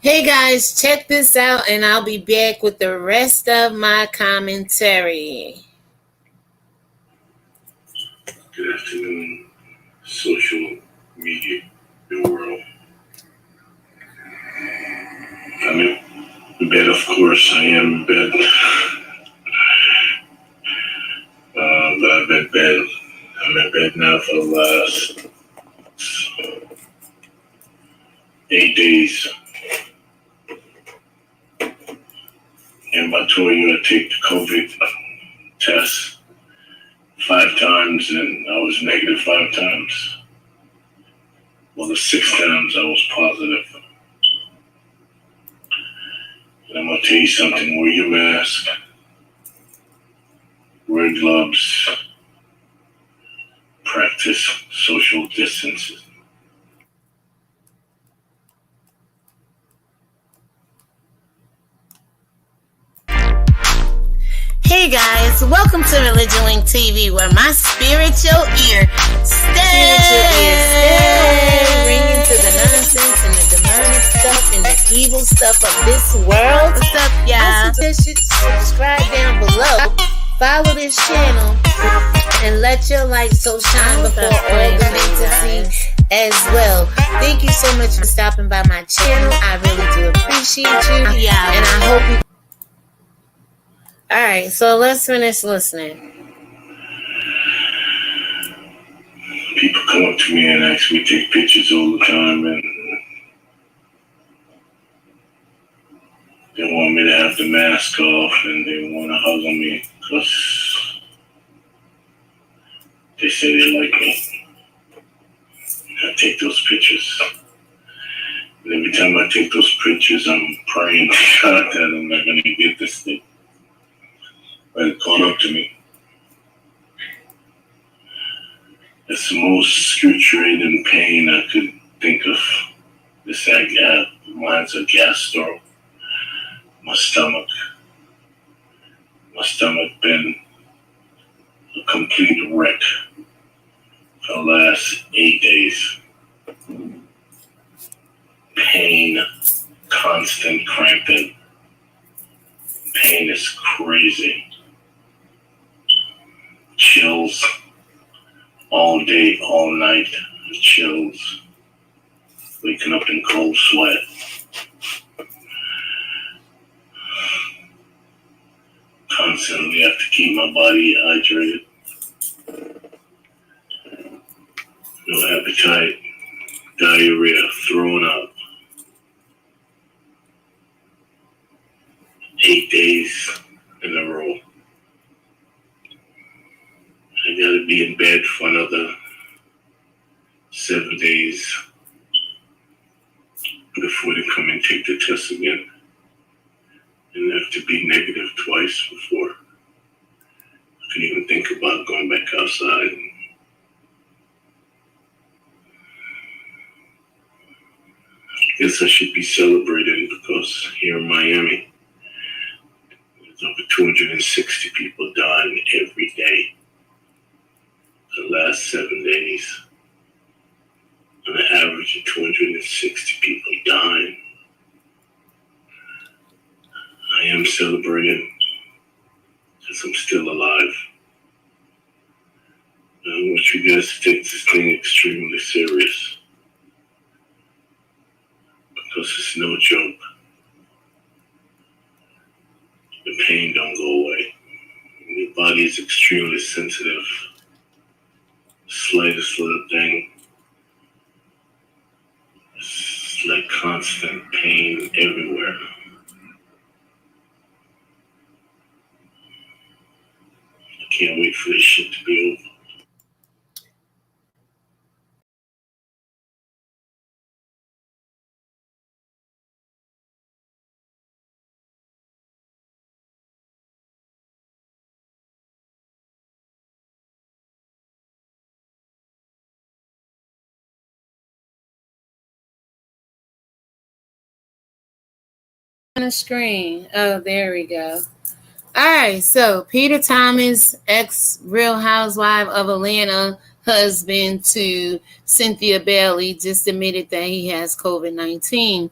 Hey guys, check this out and I'll be back with the rest of my commentary. Good afternoon, social media world. I'm in bed, of course. I am in bed. But I've been in bed. I'm in bed now for the last 8 days. And I told you I take the COVID test 5 times and I was negative 5 times. Well, the 6 times I was positive. And I'm going to tell you something. Wear your mask. Wear gloves. Practice social distancing. Hey guys, welcome to Religion Link TV, where my spiritual ear stays ringing to the nonsense and the demonic stuff and the evil stuff of this world. What's up, y'all? I suggest you subscribe down below, follow this channel, and let your light so shine before all the men to see as well. Thank you so much for stopping by my channel. I really do appreciate you. Yeah, and I hope you. Alright, so let's finish listening. People come up to me and ask me to take pictures all the time, and they want me to have the mask off, and they want to hug on me because they say they like me. I take those pictures. And every time I take those pictures, I'm praying to God that I'm not going to get this thing. But it caught up to me. It's the most excruciating pain I could think of. This mine's a gas stove. My stomach been a complete wreck for the last 8 days. Pain, constant cramping. Pain is crazy. Chills all day, all night. Chills. Waking up in cold sweat. Constantly have to keep my body hydrated. No appetite. Diarrhea. Throwing up. 8 days in a row. I gotta be in bed for another 7 days before they come and take the test again. And I have to be negative twice before I can even think about going back outside. I guess I should be celebrating because here in Miami, there's over 260 people dying every day. The last 7 days, on an average of 260 people dying. I am celebrating because I'm still alive. I want you guys to take this thing extremely serious because it's no joke. The pain don't go away. Your body is extremely sensitive. Slightest little thing. It's like constant pain everywhere. I can't wait for this shit to be over. On the screen. Oh, there we go. Alright, so Peter Thomas, ex Real Housewife of Atlanta husband to Cynthia Bailey, just admitted that he has COVID-19.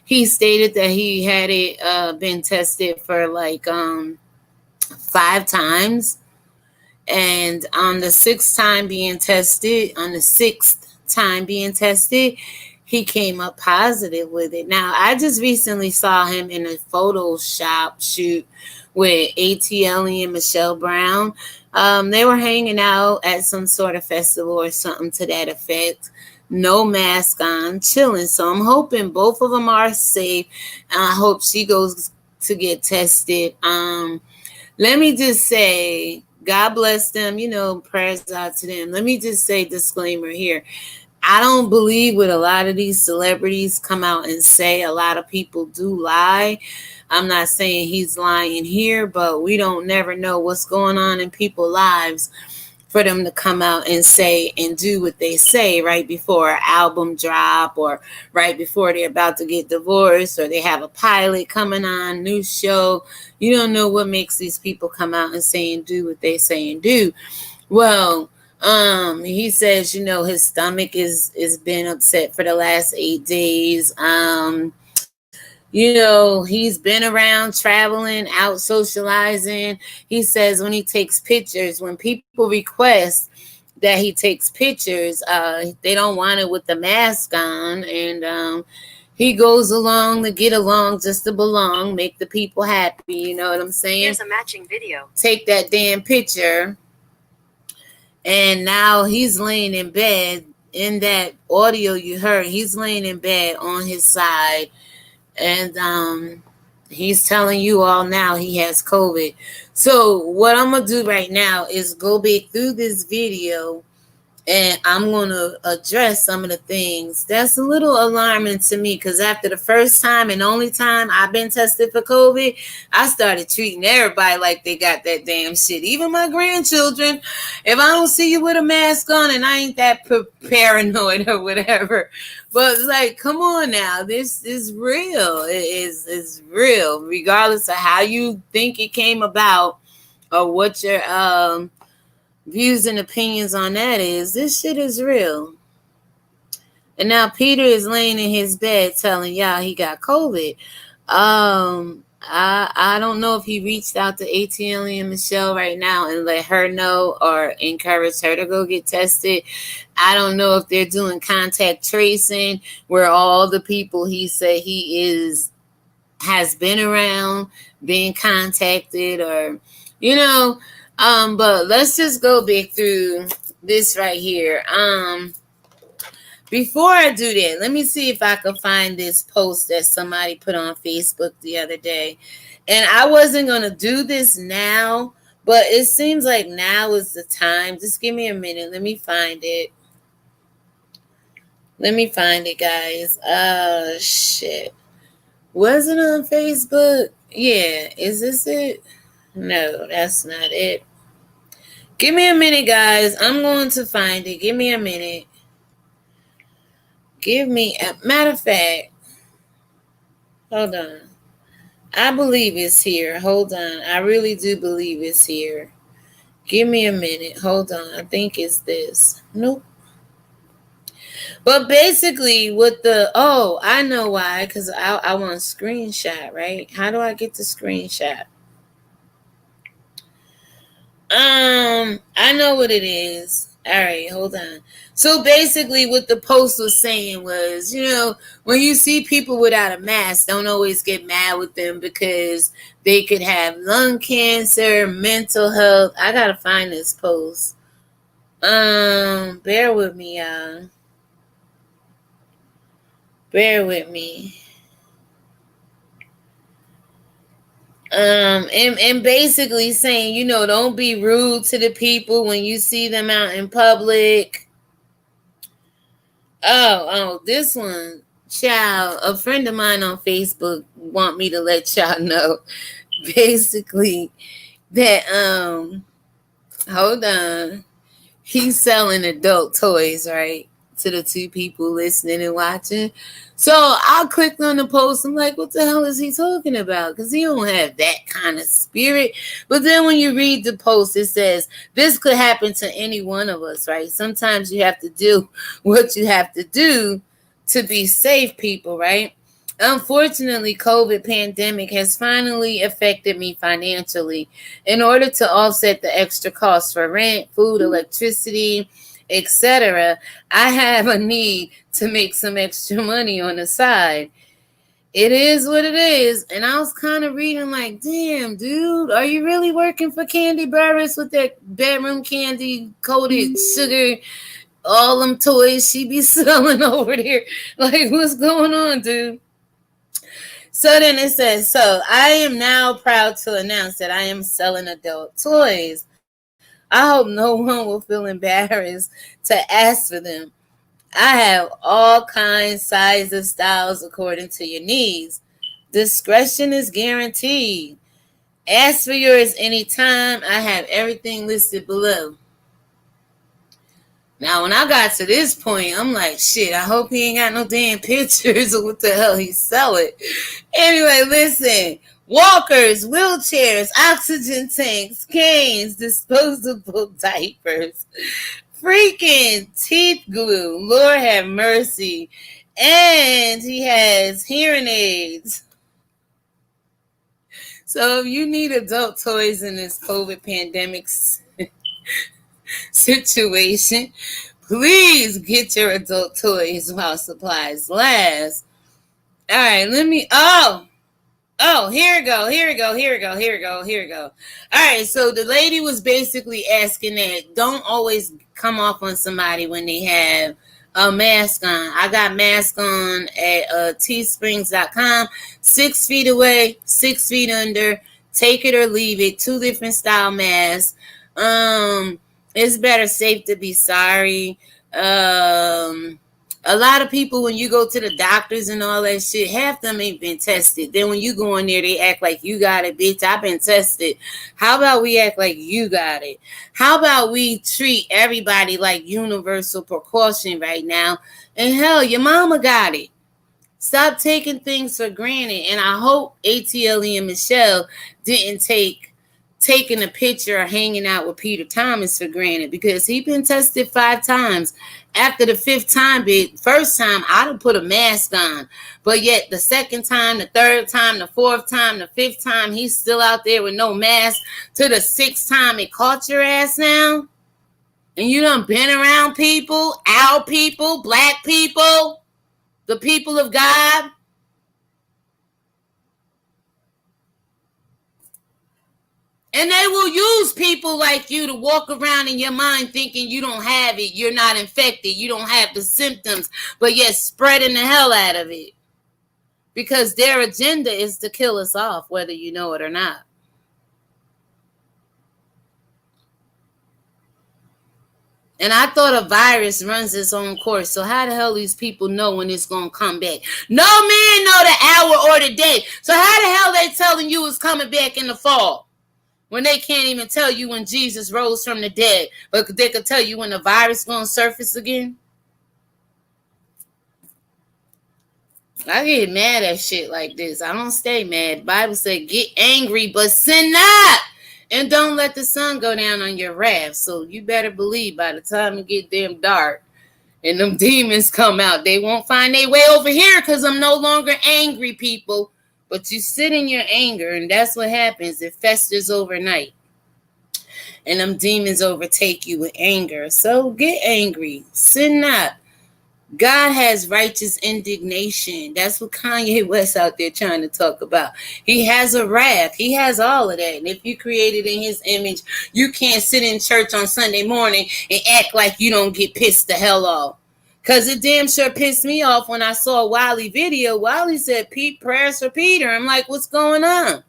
He stated that he had it been tested for like 5 times, and on the sixth time being tested, he came up positive with it. Now, I just recently saw him in a Photoshop shoot with ATLIEN and Michelle Brown. They were hanging out at some sort of festival or something to that effect. No mask on, chilling. So I'm hoping both of them are safe. I hope she goes to get tested. Let me just say, God bless them, prayers out to them. Let me just say, disclaimer here. I don't believe what a lot of these celebrities come out and say. A lot of people do lie. I'm not saying he's lying here, but we don't never know what's going on in people's lives for them to come out and say and do what they say right before an album drop, or right before they're about to get divorced, or they have a pilot coming on, new show. You don't know what makes these people come out and say and do what they say and do. Well, he says, his stomach is been upset for the last 8 days. He's been around traveling, out socializing. He says when he takes pictures, when people request that he takes pictures, they don't want it with the mask on. And he goes along to get along, just to belong, make the people happy. You know what I'm saying? Here's a matching video. Take that damn picture. And now he's laying in bed. In that audio you heard, he's laying in bed on his side. And he's telling you all now he has COVID. So what I'm going to do right now is go back through this video, and I'm going to address some of the things that's a little alarming to me, because after the first time and only time I've been tested for COVID, I started treating everybody like they got that damn shit. Even my grandchildren. If I don't see you with a mask on, and I ain't that paranoid or whatever. But like, come on now. This is real. It's real. Regardless of how you think it came about or what your views and opinions on that is, this shit is real. And now Peter is laying in his bed telling y'all he got COVID. I don't know if he reached out to ATLIEN and Michelle right now and let her know or encourage her to go get tested. I don't know if they're doing contact tracing where all the people he said he has been around, being contacted, or but let's just go back through this right here. Before I do that, let me see if I can find this post that somebody put on Facebook the other day. And I wasn't going to do this now, but it seems like now is the time. Just give me a minute. Let me find it. Guys. Shit. Was it on Facebook? Yeah. Is this it? No, that's not it. Give me a minute, guys. I'm going to find it. Give me a minute. Matter of fact, hold on. I believe it's here. Hold on. I really do believe it's here. Give me a minute. Hold on. I think it's this. Nope. But basically I know why, because I want a screenshot, right? How do I get the screenshot? I know what it is. All right, hold on. So basically what the post was saying was, when you see people without a mask, don't always get mad with them because they could have lung cancer, mental health. I gotta find this post. Bear with me, y'all. Bear with me. And basically saying, don't be rude to the people when you see them out in public. Oh, this one, child, a friend of mine on Facebook want me to let y'all know basically that, hold on, he's selling adult toys, right? to the 2 people listening and watching. So I clicked on the post. I'm like, what the hell is he talking about? Because he don't have that kind of spirit. But then when you read the post, it says, this could happen to any one of us, right? Sometimes you have to do what you have to do to be safe, people, right? Unfortunately, COVID pandemic has finally affected me financially. In order to offset the extra costs for rent, food, electricity, etc., I have a need to make some extra money on the side. It is what it is. And I was kind of reading like, damn, dude, are you really working for Candy Burris with that bedroom candy coated sugar, all them toys she be selling over there? Like, what's going on, dude? So then it says, so I am now proud to announce that I am selling adult toys. I hope no one will feel embarrassed to ask for them. I have all kinds, sizes, styles according to your needs. Discretion is guaranteed. Ask for yours anytime. I have everything listed below. Now, when I got to this point, I'm like, shit, I hope he ain't got no damn pictures of what the hell he's selling. Anyway, listen. Walkers, wheelchairs, oxygen tanks, canes, disposable diapers, freaking teeth glue. Lord have mercy. And he has hearing aids. So if you need adult toys in this COVID pandemic situation, please get your adult toys while supplies last. All right, here we go. All right, so the lady was basically asking that don't always come off on somebody when they have a mask on. I got mask on at teesprings.com. 6 feet away, 6 feet under. Take it or leave it. 2 different style masks. It's better safe to be sorry. A lot of people, when you go to the doctors and all that shit, half them ain't been tested. Then when you go in there, they act like you got it, bitch. I've been tested. How about we act like you got it? How about we treat everybody like universal precaution right now? And hell, your mama got it. Stop taking things for granted. And I hope ATLIEN and Michelle didn't taking a picture or hanging out with Peter Thomas for granted, because he been tested 5 times. After the 5th time, first time, I'd have put a mask on. But yet the 2nd time, the 3rd time, the 4th time, the 5th time, he's still out there with no mask. To the 6th time, it caught your ass now. And you done been around people, our people, black people, the people of God. And they will use people like you to walk around in your mind thinking you don't have it, you're not infected, you don't have the symptoms, but yet spreading the hell out of it. Because their agenda is to kill us off, whether you know it or not. And I thought a virus runs its own course. So how the hell these people know when it's going to come back? No man know the hour or the day. So how the hell they telling you it's coming back in the fall? When they can't even tell you when Jesus rose from the dead, but they could tell you when the virus going to surface again. I get mad at shit like this. I don't stay mad. The Bible said get angry, but sin not. And don't let the sun go down on your wrath. So you better believe by the time it get damn dark and them demons come out, they won't find their way over here because I'm no longer angry, people. But you sit in your anger, and that's what happens. It festers overnight. And them demons overtake you with anger. So get angry. Sin not. God has righteous indignation. That's what Kanye West out there trying to talk about. He has a wrath. He has all of that. And if you created in his image, you can't sit in church on Sunday morning and act like you don't get pissed the hell off. Because it damn sure pissed me off when I saw a Wiley video. Wiley said, Pete, prayers for Peter. I'm like, what's going on?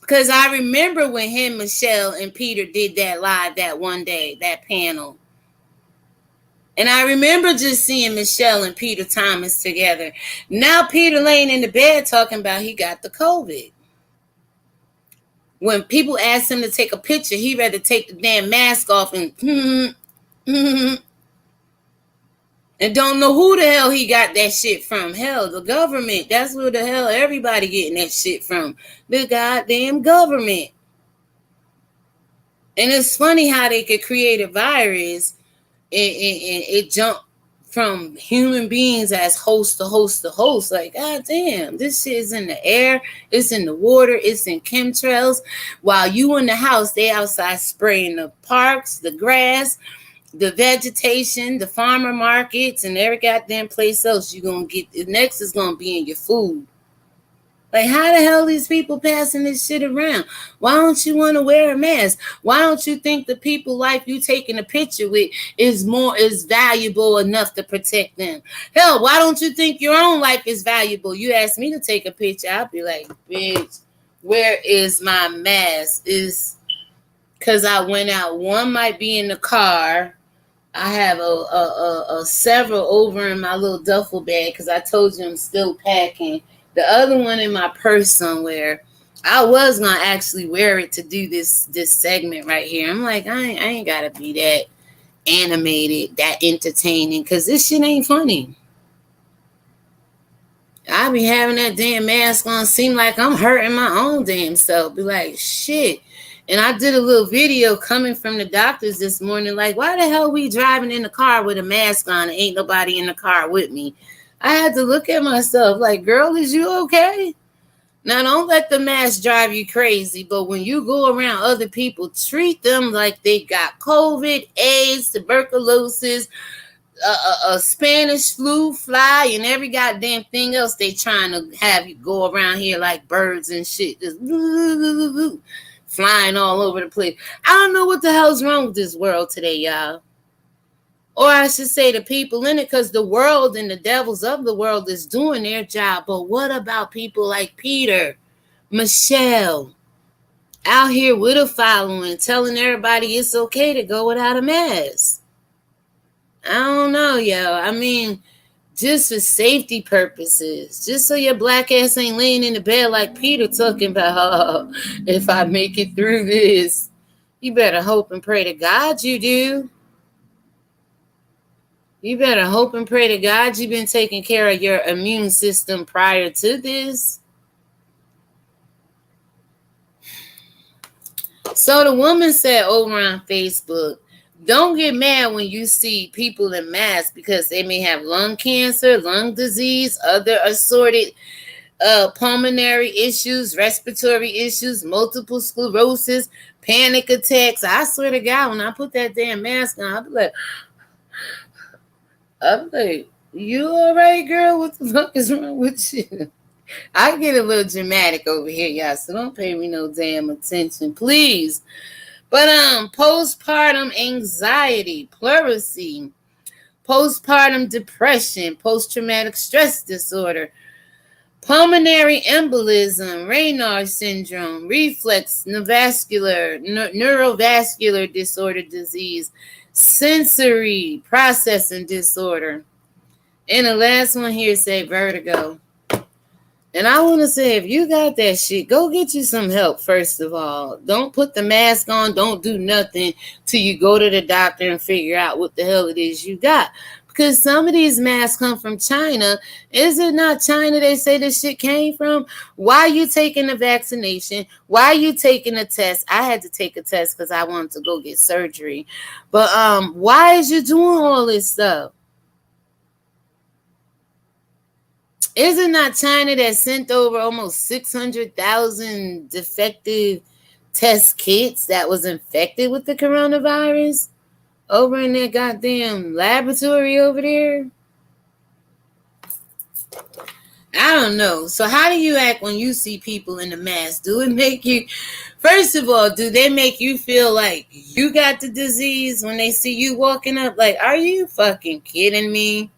Because I remember when him, Michelle, and Peter did that live that one day, that panel. And I remember just seeing Michelle and Peter Thomas together. Now Peter laying in the bed talking about he got the COVID. When people asked him to take a picture, he'd rather take the damn mask off and And don't know who the hell he got that shit from. Hell, the government. That's where the hell everybody getting that shit from. The goddamn government. And it's funny how they could create a virus and it jumped from human beings as host to host to host. Like, goddamn, this shit is in the air, it's in the water, it's in chemtrails. While you in the house, they outside spraying the parks, the grass, the vegetation, the farmer markets, and every goddamn place else you gonna get. The next is gonna be in your food. Like, how the hell these people passing this shit around? Why don't you want to wear a mask? Why don't you think the people life you taking a picture with is valuable enough to protect them? Hell, why don't you think your own life is valuable? You ask me to take a picture, I'll be like, bitch, where is my mask? Is because I went out. One might be in the car. I have a several over in my little duffel bag because I told you I'm still packing. The other one in my purse somewhere. I was gonna actually wear it to do this segment right here. I'm like, I ain't gotta be that animated, that entertaining, because this shit ain't funny. I be having that damn mask on, seem like I'm hurting my own damn self. Be like, shit. And I did a little video coming from the doctors this morning, like, why the hell we driving in the car with a mask on and ain't nobody in the car with me? I had to look at myself like, girl, is you okay? Now, don't let the mask drive you crazy, but when you go around other people, treat them like they got COVID, AIDS, tuberculosis, a Spanish flu, fly, and every goddamn thing else they trying to have you go around here like birds and shit, just flying all over the place. I don't know what the hell's wrong with this world today, y'all. Or I should say the people in it, because the world and the devils of the world is doing their job. But what about people like Peter, Michelle, out here with a following, telling everybody it's okay to go without a mask? I don't know, yo. I mean, just for safety purposes, just so your black ass ain't laying in the bed like Peter talking about, oh, if I make it through this, you better hope and pray to God you do. You better hope and pray to God you've been taking care of your immune system prior to this. So the woman said over on Facebook, don't get mad when you see people in masks because they may have lung cancer, lung disease, other assorted pulmonary issues, respiratory issues, multiple sclerosis, panic attacks. I swear to God, when I put that damn mask on, I'm like, you all right, girl? What the fuck is wrong with you? I get a little dramatic over here, y'all, so don't pay me no damn attention, please. But postpartum anxiety, pleurisy, postpartum depression, post-traumatic stress disorder, pulmonary embolism, Raynaud's syndrome, reflex neurovascular disorder disease, sensory processing disorder. And the last one here say vertigo. And I want to say, if you got that shit, go get you some help, first of all. Don't put the mask on. Don't do nothing till you go to the doctor and figure out what the hell it is you got. Because some of these masks come from China. Is it not China they say this shit came from? Why are you taking the vaccination? Why are you taking a test? I had to take a test because I wanted to go get surgery. But why is you doing all this stuff? Is it not China that sent over almost 600,000 defective test kits that was infected with the coronavirus over in that goddamn laboratory over there? I don't know. So how do you act when you see people in the mask? Do it make you, first of all, do they make you feel like you got the disease when they see you walking up? Like, are you fucking kidding me?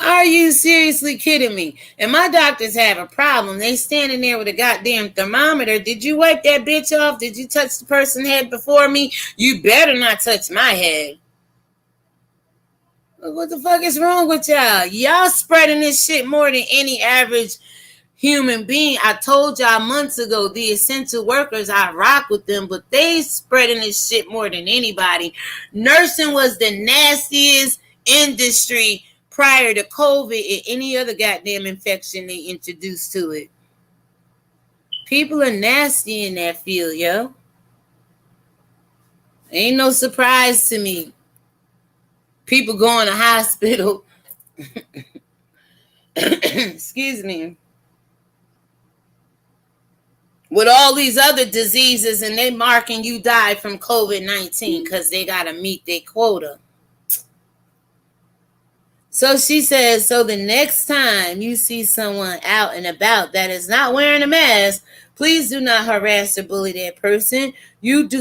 Are you seriously kidding me? And my doctors have a problem. They standing there with a goddamn thermometer. Did you wipe that bitch off? Did you touch the person's head before me? You better not touch my head. What the fuck is wrong with y'all? Y'all spreading this shit more than any average human being. I told y'all months ago, the essential workers, I rock with them, but they spreading this shit more than anybody. Nursing was the nastiest industry prior to COVID and any other goddamn infection they introduced to it. People are nasty in that field, yo. Ain't no surprise to me. People going to hospital. Excuse me. With all these other diseases, and they marking you died from COVID-19 because they got to meet their quota. So she says, so the next time you see someone out and about that is not wearing a mask, please do not harass or bully that person.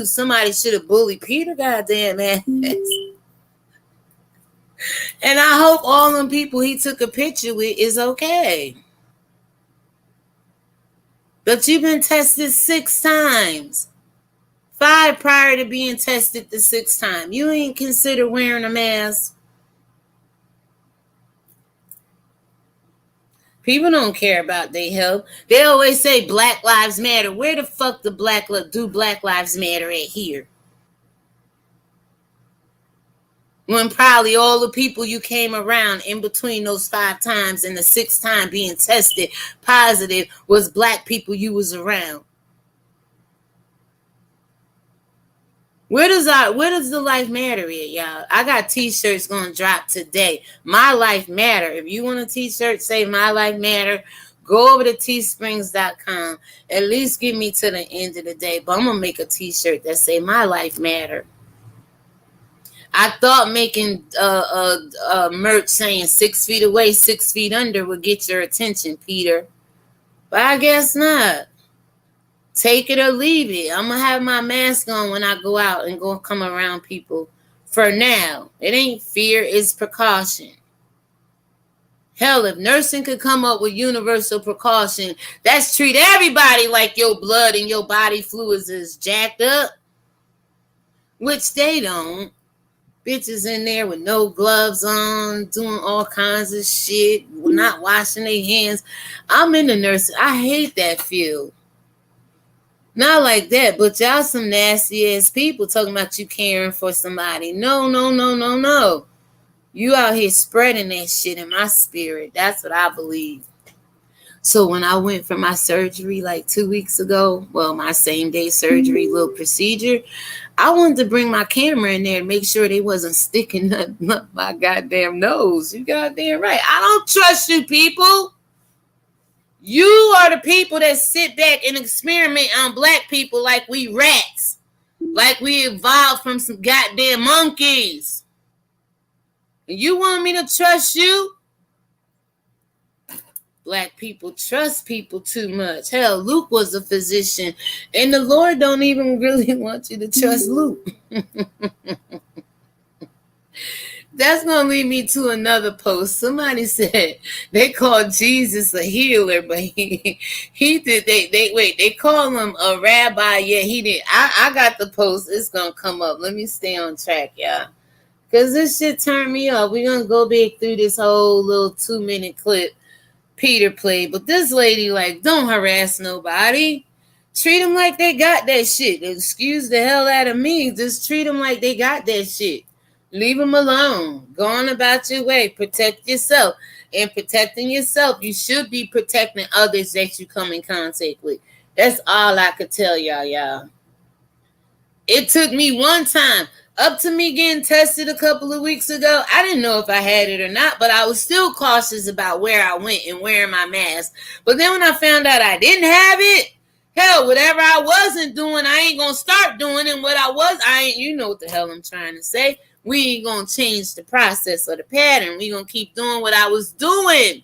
Somebody should have bullied Peter, goddamn ass. And I hope all them people he took a picture with is okay. But you've been tested 6 times. 5 prior to being tested the 6th time. You ain't consider wearing a mask. People don't care about their health. They always say Black Lives Matter. Where the fuck do Black Lives Matter at here? When probably all the people you came around in between those 5 times and the 6th time being tested positive was black people you was around. Where does the life matter at, y'all? I got t-shirts gonna drop today. My Life Matter. If you want a t-shirt, say My Life Matter, go over to teesprings.com. At least get me to the end of the day. But I'm gonna make a t-shirt that say My Life Matter. I thought making merch saying 6 feet away, 6 feet under would get your attention, Peter. But I guess not. Take it or leave it. I'm going to have my mask on when I go out and go come around people. For now, it ain't fear, it's precaution. Hell, if nursing could come up with universal precaution, that's treat everybody like your blood and your body fluids is jacked up. Which they don't. Bitches in there with no gloves on, doing all kinds of shit, not washing their hands. I'm in the nursing. I hate that field. Not like that, but y'all some nasty ass people talking about you caring for somebody. No. You out here spreading that shit in my spirit. That's what I believe. So when I went for my surgery like 2 weeks ago, well, my same day surgery, little procedure, I wanted to bring my camera in there and make sure they wasn't sticking nothing up my goddamn nose. You goddamn right. I don't trust you people. You are the people that sit back and experiment on black people like we rats. Like we evolved from some goddamn monkeys. And you want me to trust you? Black people trust people too much. Hell, Luke was a physician, and the Lord don't even really want you to trust Luke. That's going to lead me to another post. Somebody said they called Jesus a healer, but he did. They call him a rabbi. Yeah, he did. I got the post. It's going to come up. Let me stay on track, y'all. Because this shit turned me off. We're going to go back through this whole little 2-minute clip Peter played. But this lady, like, don't harass nobody. Treat them like they got that shit. Excuse the hell out of me. Just treat them like they got that shit. Leave them alone. Go on about your way. Protect yourself. And protecting yourself, you should be protecting others that you come in contact with. That's all I could tell y'all. It took me one time, up to me getting tested a couple of weeks ago. I didn't know if I had it or not, but I was still cautious about where I went and wearing my mask. But then when I found out I didn't have it, hell, whatever I wasn't doing, I ain't going to start doing. And what I was, you know what the hell I'm trying to say. We ain't going to change the process or the pattern. We going to keep doing what I was doing.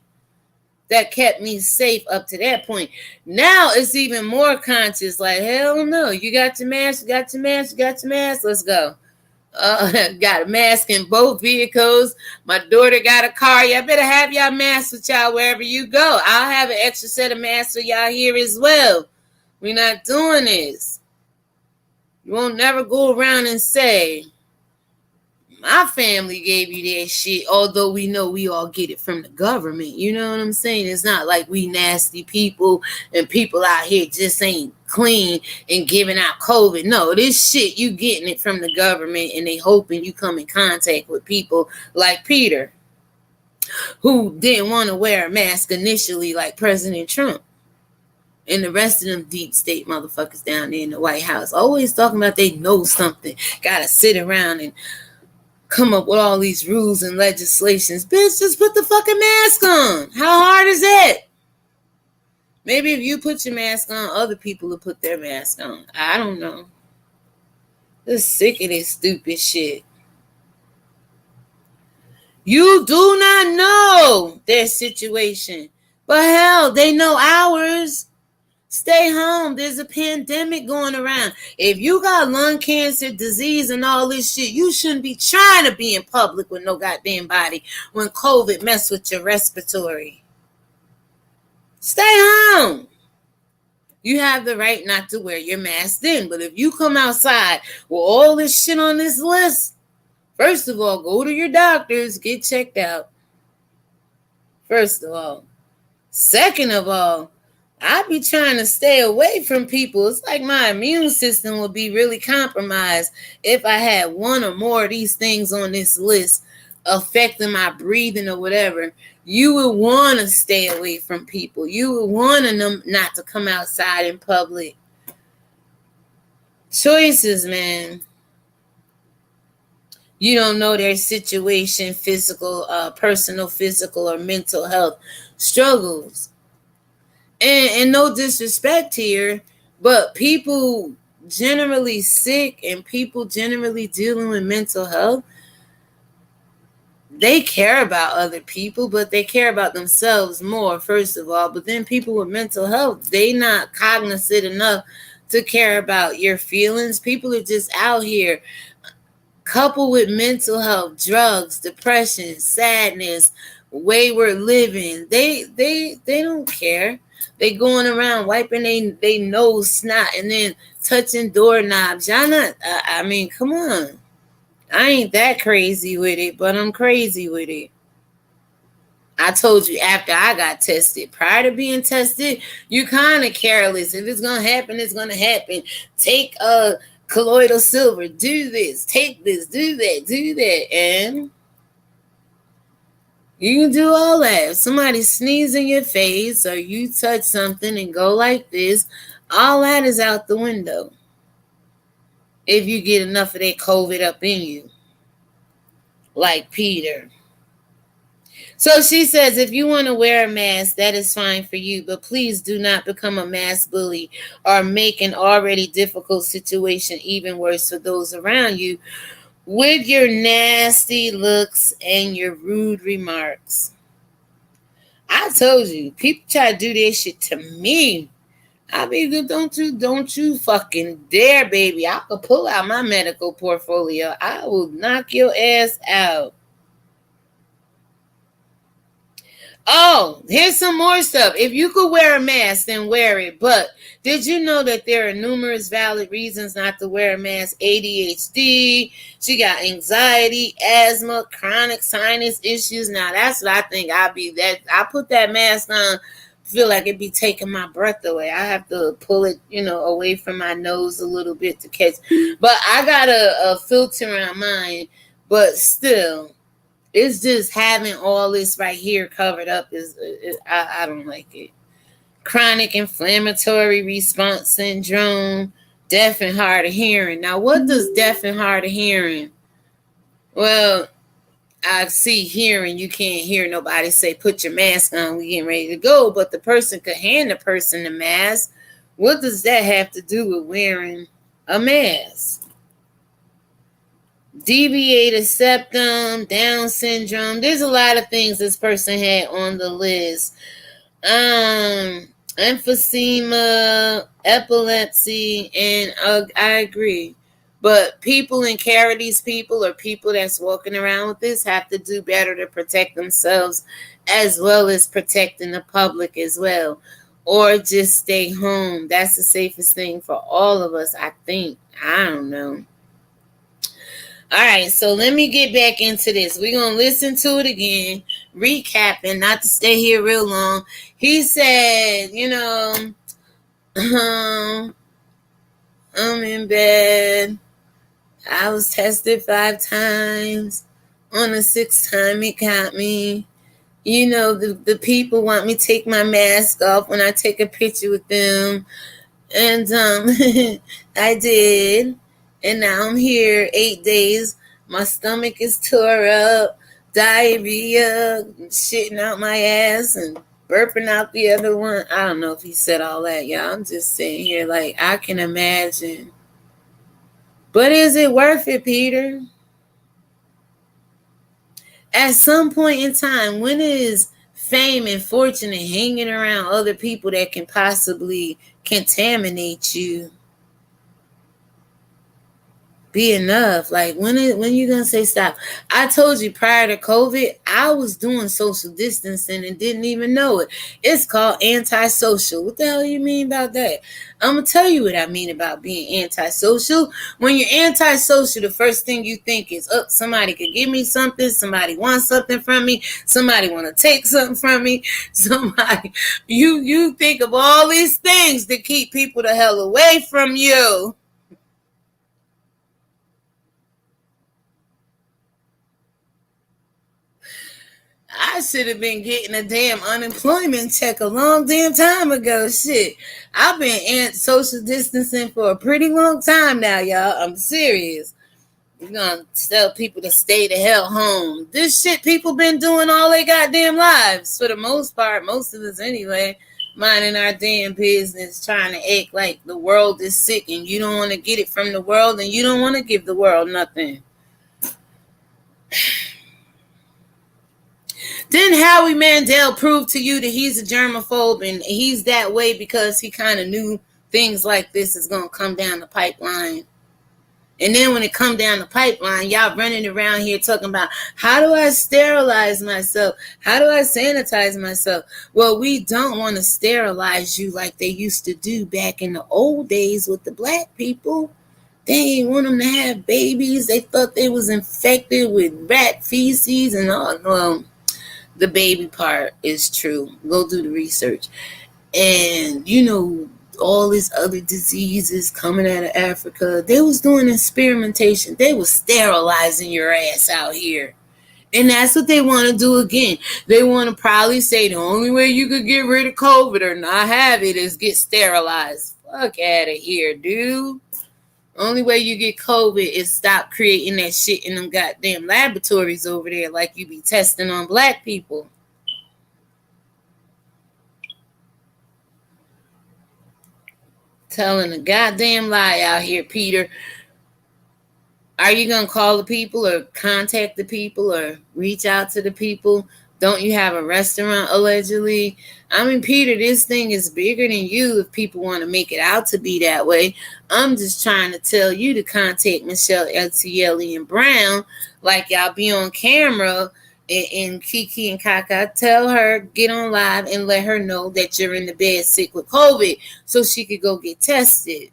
That kept me safe up to that point. Now it's even more conscious. Like, hell no. You got your mask, let's go. Got a mask in both vehicles. My daughter got a car. Y'all better have y'all masks with y'all wherever you go. I'll have an extra set of masks for y'all here as well. We're not doing this. You won't never go around and say, my family gave you that shit, although we know we all get it from the government. You know what I'm saying? It's not like we nasty people and people out here just ain't clean and giving out COVID. No, this shit, you getting it from the government, and they hoping you come in contact with people like Peter, who didn't want to wear a mask initially like President Trump. And the rest of them deep state motherfuckers down there in the White House always talking about they know something. Gotta sit around and come up with all these rules and legislations. Bitch, just put the fucking mask on. How hard is that? Maybe if you put your mask on, other people will put their mask on. I don't know. I'm sick of this stupid shit. You do not know their situation. But hell, they know ours. Stay home. There's a pandemic going around. If you got lung cancer, disease, and all this shit, you shouldn't be trying to be in public with no goddamn body when COVID mess with your respiratory. Stay home. You have the right not to wear your mask then. But if you come outside with all this shit on this list, first of all, go to your doctors, get checked out. First of all. Second of all, I be trying to stay away from people. It's like my immune system would be really compromised if I had one or more of these things on this list affecting my breathing or whatever. You would want to stay away from people. You would want them not to come outside in public. Choices, man. You don't know their situation, physical, personal, physical, or mental health struggles. And no disrespect here, but people generally sick and people generally dealing with mental health, they care about other people, but they care about themselves more, first of all. But then people with mental health, they not cognizant enough to care about your feelings. People are just out here, coupled with mental health, drugs, depression, sadness, wayward living. They don't care. They going around wiping they nose snot and then touching doorknobs. Y'all not, I mean, come on. I ain't that crazy with it, but I'm crazy with it. I told you after I got tested. Prior to being tested, you kind of careless. If it's going to happen, it's going to happen. Take colloidal silver. Do this. Take this. Do that. And you can do all that. If somebody sneeze in your face or you touch something and go like this, all that is out the window. If you get enough of that COVID up in you. Like Peter. So she says, if you want to wear a mask, that is fine for you. But please do not become a mask bully or make an already difficult situation even worse for those around you with your nasty looks and your rude remarks. I told you, people try to do this shit to me. I mean, don't you fucking dare, baby. I could pull out my medical portfolio. I will knock your ass out. Oh, here's some more stuff. If you could wear a mask, then wear it. But did you know that there are numerous valid reasons not to wear a mask? ADHD, she got anxiety, asthma, chronic sinus issues. Now, that's what I think I put that mask on, feel like it'd be taking my breath away. I have to pull it, away from my nose a little bit to catch. But I got a filter on mine, but still. It's just having all this right here covered up I don't like it. Chronic inflammatory response syndrome, deaf and hard of hearing. Now, what does deaf and hard of hearing? Well, I see hearing. You can't hear nobody say, put your mask on, we getting ready to go. But the person could hand the person the mask. What does that have to do with wearing a mask? Deviated septum, Down syndrome. There's a lot of things this person had on the list. Emphysema, epilepsy, and I agree. But people in care of these people or people that's walking around with this have to do better to protect themselves as well as protecting the public as well. Or just stay home. That's the safest thing for all of us, I think. I don't know. All right, so let me get back into this. We're going to listen to it again, recapping, not to stay here real long. He said, I'm in bed. I was tested 5 times. On the 6th time, it got me. The people want me to take my mask off when I take a picture with them. And I did. And now I'm here 8 days. My stomach is tore up, diarrhea, shitting out my ass and burping out the other one. I don't know if he said all that, y'all. I'm just sitting here like, I can imagine. But is it worth it, Peter? At some point in time, when is fame and fortune and hanging around other people that can possibly contaminate you be enough? Like, when you gonna say stop? I told you prior to COVID, I was doing social distancing and didn't even know it. It's called antisocial. What the hell you mean about that? I'm gonna tell you what I mean about being antisocial. When you're antisocial, the first thing you think is, oh, somebody could give me something, somebody wants something from me, somebody want to take something from me, somebody you think of all these things to keep people the hell away from you. I should have been getting a damn unemployment check a long damn time ago. Shit. I've been social distancing for a pretty long time now, y'all. I'm serious. We're gonna tell people to stay the hell home. This shit people been doing all their goddamn lives. For the most part, most of us anyway, minding our damn business, trying to act like the world is sick and you don't want to get it from the world and you don't want to give the world nothing. Didn't Howie Mandel prove to you that he's a germaphobe and he's that way because he kind of knew things like this is going to come down the pipeline? And then when it come down the pipeline, y'all running around here talking about, how do I sterilize myself? How do I sanitize myself? Well, we don't want to sterilize you like they used to do back in the old days with the black people. They didn't want them to have babies. They thought they was infected with rat feces and all. Well, the baby part is true. Go do the research. And, all these other diseases coming out of Africa. They was doing experimentation. They was sterilizing your ass out here. And that's what they want to do again. They want to probably say the only way you could get rid of COVID or not have it is get sterilized. Fuck out of here, dude. Only way you get COVID is stop creating that shit in them goddamn laboratories over there like you be testing on black people. Telling a goddamn lie out here, Peter. Are you going to call the people or contact the people or reach out to the people? Don't you have a restaurant allegedly? I mean, Peter, this thing is bigger than you if people want to make it out to be that way. I'm just trying to tell you to contact Michelle ATLIEN Brown like y'all be on camera and Kiki and Kaka. Tell her, get on live and let her know that you're in the bed sick with COVID so she could go get tested.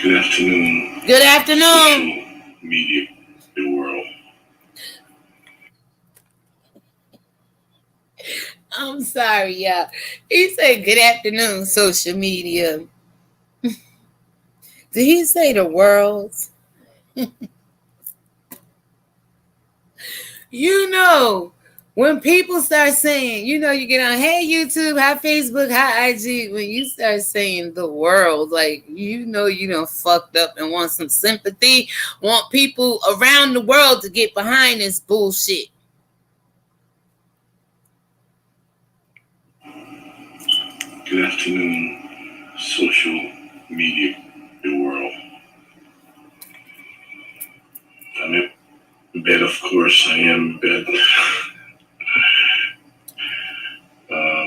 Good afternoon. Good afternoon. Social media, the world. I'm sorry, y'all. He said, good afternoon, social media. Did he say the world? When people start saying, you get on, hey, YouTube, hi, Facebook, hi, IG. When you start saying the world, like, you done fucked up and want some sympathy, want people around the world to get behind this bullshit. Good afternoon, social media, the world. I'm in bed, of course. I am in bed.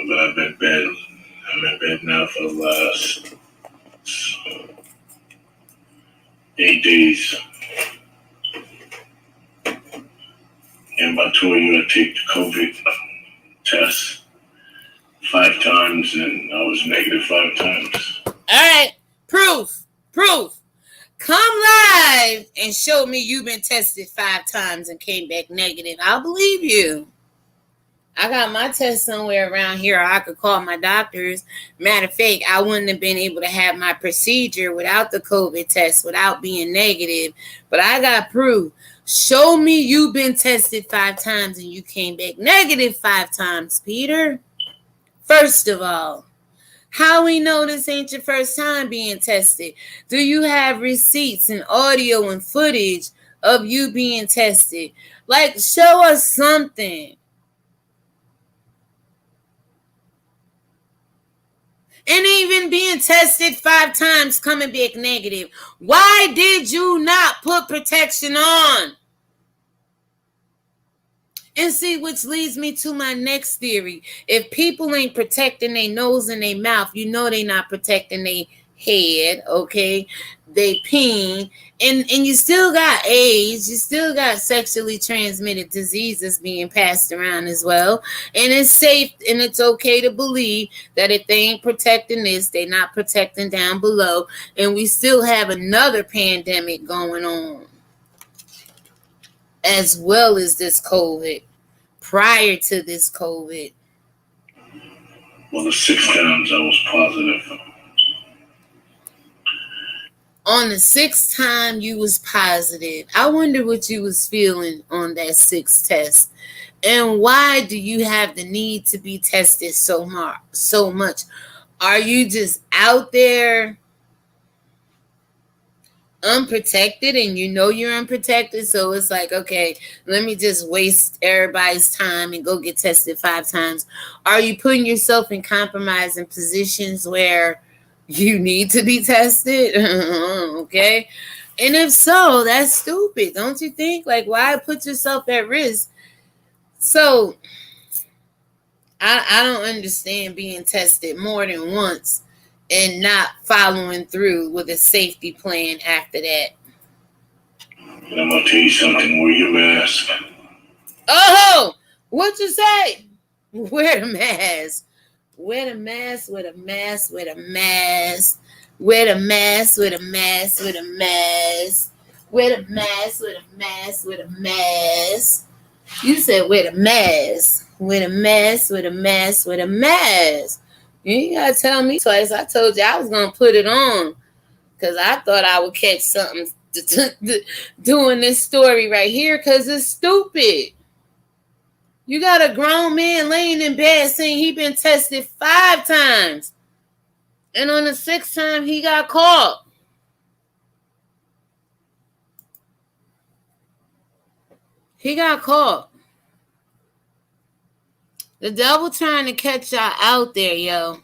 But I've been in bed. I'm in bed now for the last 8 days. And I told you I take the COVID test 5 times, and I was negative 5 times. All right. Proof. Come live and show me you've been tested 5 times and came back negative. I'll believe you. I got my test somewhere around here. I could call my doctors. Matter of fact, I wouldn't have been able to have my procedure without the COVID test, without being negative. But I got proof. Show me you've been tested 5 times and you came back negative 5 times, Peter. First of all, how we know this ain't your first time being tested? Do you have receipts and audio and footage of you being tested? Like, show us something. And even being tested 5 times, coming back negative. Why did you not put protection on? And see, which leads me to my next theory. If people ain't protecting their nose and their mouth, you know they not protecting their head, okay? They peen. And you still got AIDS. You still got sexually transmitted diseases being passed around as well. And it's safe and it's okay to believe that if they ain't protecting this, they're not protecting down below. And we still have another pandemic going on, as well as this COVID, prior to this COVID. Well, the 6 times I was positive. On the 6th time you was positive, I wonder what you was feeling on that 6th test. And why do you have the need to be tested so much? Are you just out there unprotected and you know you're unprotected, so it's like, okay, let me just waste everybody's time and go get tested 5 times? Are you putting yourself in compromising positions where you need to be tested? Okay, and if so, that's stupid, don't you think? Like, why put yourself at risk? So I don't understand being tested more than once and not following through with a safety plan after that. And I'm going to tell you something. Wear your mask. Oh, what you say? Wear the mask. Wear the mask, wear the mask, wear the mask. Wear the mask, wear the mask, wear the mask. Wear the mask, wear the mask, wear the mask. You said wear the mask. Wear the mask, wear the mask, wear the mask. You ain't gotta tell me twice. I told you I was gonna put it on because I thought I would catch something doing this story right here because it's stupid. You got a grown man laying in bed saying he been tested 5 times. And on the 6th time, he got caught. He got caught. The devil trying to catch y'all out there, yo.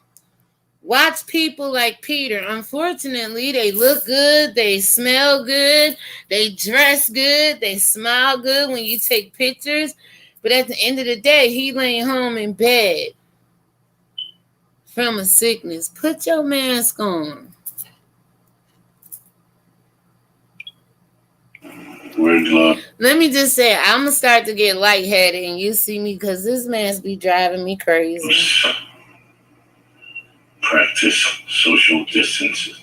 Watch people like Peter. Unfortunately, they look good. They smell good. They dress good. They smile good when you take pictures. But at the end of the day, he laying home in bed from a sickness. Put your mask on. Wear gloves. Let me just say, I'm going to start to get lightheaded and you see me because this mask be driving me crazy. Practice social distancing.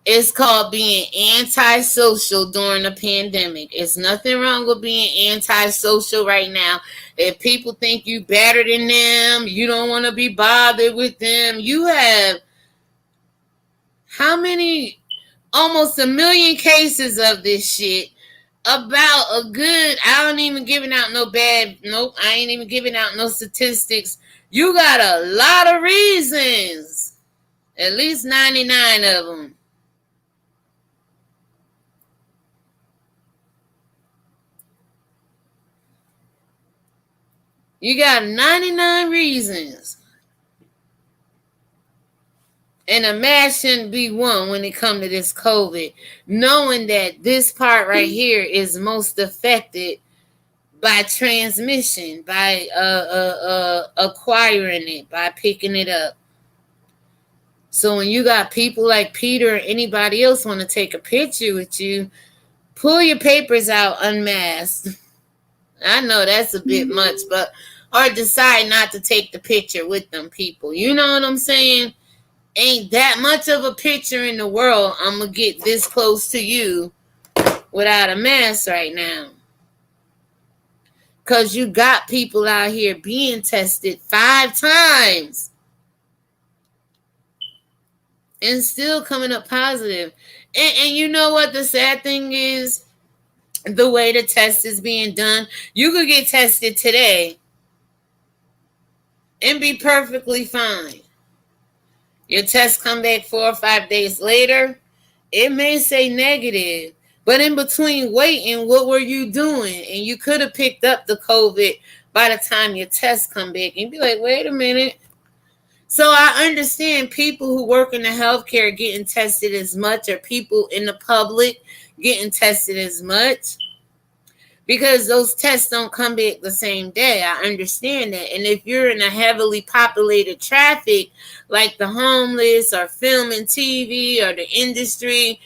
It's called being antisocial during a pandemic. It's nothing wrong with being antisocial right now. If people think you better than them, you don't want to be bothered with them. You have how many? Almost 1 million cases of this shit. About a good, I ain't even giving out no statistics. You got a lot of reasons. At least 99 of them. You got 99 reasons. And a mask shouldn't be one when it comes to this COVID. Knowing that this part right here is most affected by transmission, by acquiring it, by picking it up. So when you got people like Peter or anybody else want to take a picture with you, pull your papers out unmasked. I know that's a bit much, but or decide not to take the picture with them people. You know what I'm saying? Ain't that much of a picture in the world I'm going to get this close to you without a mask right now. Because you got people out here being tested 5 times and still coming up positive. And you know what the sad thing is? The way the test is being done, you could get tested today and be perfectly fine. Your test come back 4 or 5 days later, it may say negative, but in between waiting, what were you doing? And you could have picked up the COVID by the time your test come back and be like, wait a minute. So I understand people who work in the healthcare getting tested as much, or people in the public getting tested as much, because those tests don't come back the same day. I understand that. And if you're in a heavily populated traffic, like the homeless or film and TV or the industry,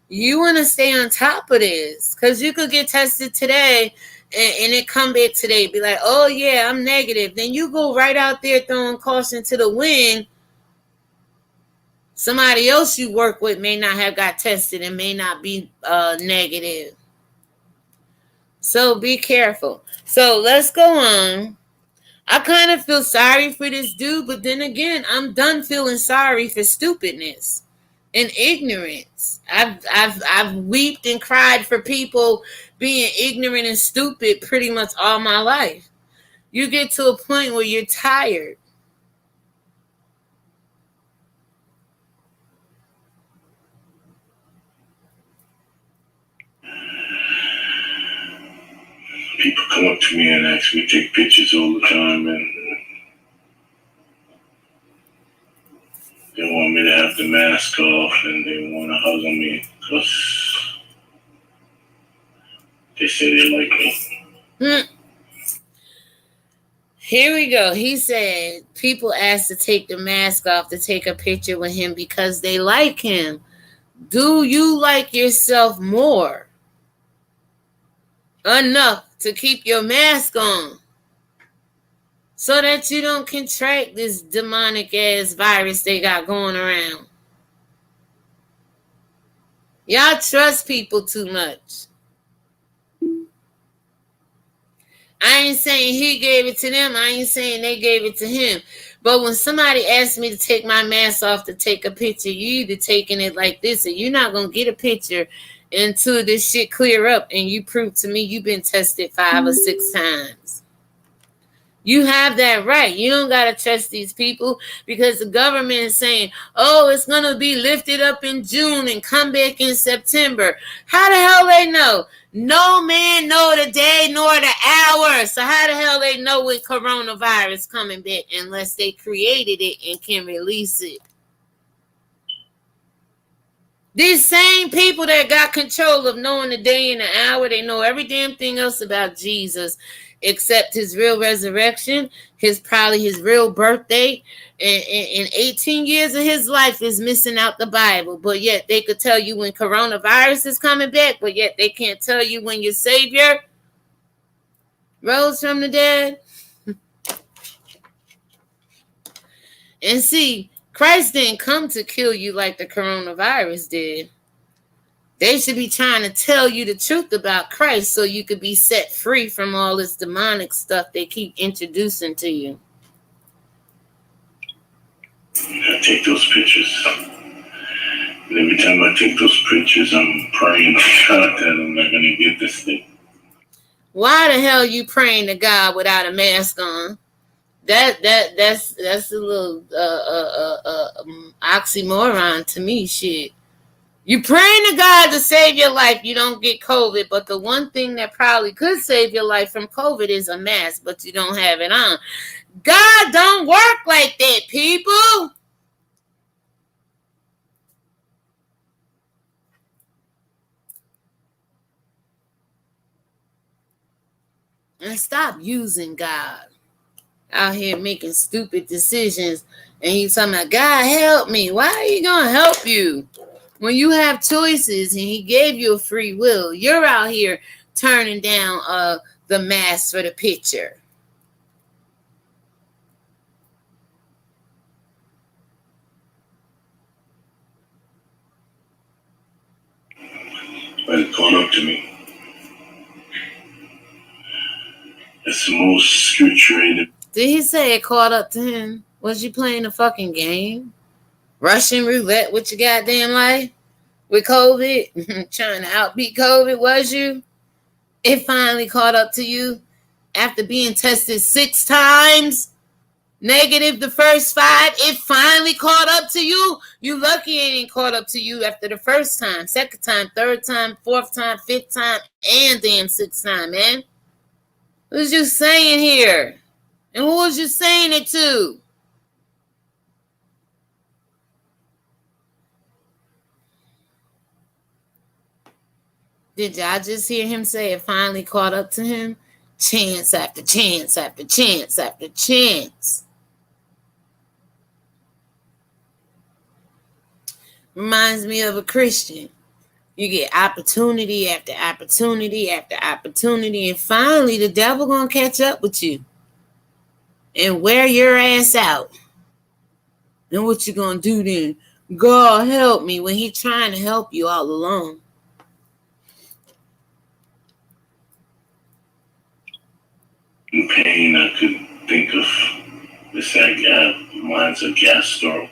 you want to stay on top of this, because you could get tested today and it come back today, be like, oh yeah, I'm negative. Then you go right out there throwing caution to the wind. Somebody else you work with may not have got tested and may not be negative. So be careful. So let's go on. I kind of feel sorry for this dude, but then again, I'm done feeling sorry for stupidness and ignorance. I've wept and cried for people being ignorant and stupid pretty much all my life. You get to a point where you're tired. People come up to me and ask me to take pictures all the time, and they want me to have the mask off, and they want to hug on me because they say they like me. Here we go. He said people ask to take the mask off to take a picture with him because they like him. Do you like yourself more enough to keep your mask on so that you don't contract this demonic ass virus they got going around? Y'all trust people too much. I ain't saying he gave it to them. I ain't saying they gave it to him. But when somebody asks me to take my mask off to take a picture, you either taking it like this, or you're not going to get a picture until this shit clear up and you prove to me you've been tested 5 or 6 times. You have that right. You don't got to trust these people because the government is saying, oh, it's going to be lifted up in June and come back in September. How the hell they know? No man know the day nor the hour. So how the hell they know when coronavirus coming back unless they created it and can release it? These same people that got control of knowing the day and the hour, they know every damn thing else about Jesus except his real resurrection, his real birthday, and 18 years of his life is missing out the Bible. But yet they could tell you when coronavirus is coming back, but yet they can't tell you when your Savior rose from the dead. And see, Christ didn't come to kill you like the coronavirus did. They should be trying to tell you the truth about Christ so you could be set free from all this demonic stuff they keep introducing to you. I take those pictures. And every time I take those pictures, I'm praying to God that I'm not going to get this thing. Why the hell you praying to God without a mask on? That's a little oxymoron to me, shit. You praying to God to save your life, you don't get COVID, but the one thing that probably could save your life from COVID is a mask, but you don't have it on. God don't work like that, people. And stop using God out here making stupid decisions. And he's talking about, God help me. Why are you going to help you? When you have choices and he gave you a free will, you're out here turning down the mask for the picture. but it caught up to me. It's the most scripturated. Did he say it caught up to him? Was you playing a fucking game? Russian roulette with your goddamn life? With COVID? Trying to outbeat COVID, was you? It finally caught up to you after being tested 6 times? Negative the first 5, it finally caught up to you. You lucky it ain't caught up to you after the first time, second time, third time, fourth time, fifth time, and damn 6th time, man. What was you saying here? And who was you saying it to? Did y'all just hear him say it finally caught up to him? Chance after chance after chance after chance. Reminds me of a Christian. You get opportunity after opportunity after opportunity, and finally the devil gonna catch up with you and wear your ass out. And what you gonna do then? God help me, when he trying to help you all alone. In pain, I could think of this. Mine's a gas stove.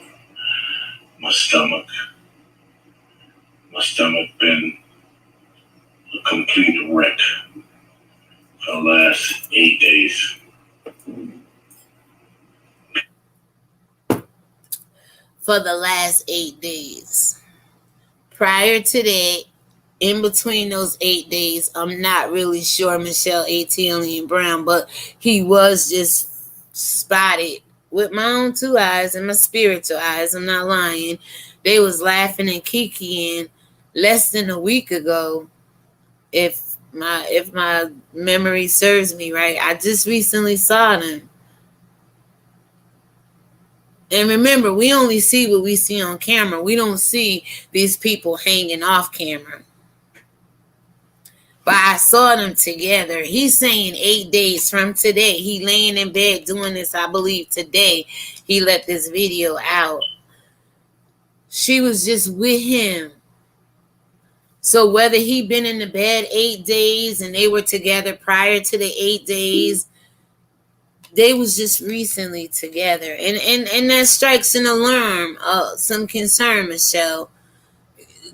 My stomach been a complete wreck for the last 8 days. For the last 8 days. Prior to that, in between those 8 days, I'm not really sure Michelle ATLIEN Brown, but he was just spotted with my own 2 eyes and my spiritual eyes. I'm not lying. They was laughing and kikiing less than a week ago, if my memory serves me right. I just recently saw them. And remember, we only see what we see on camera. We don't see these people hanging off camera. But I saw them together. He's saying 8 days from today. He laying in bed doing this, I believe today. He let this video out. She was just with him. So whether he been in the bed 8 days and they were together prior to the 8 days, they was just recently together. And that strikes an alarm, some concern, Michelle.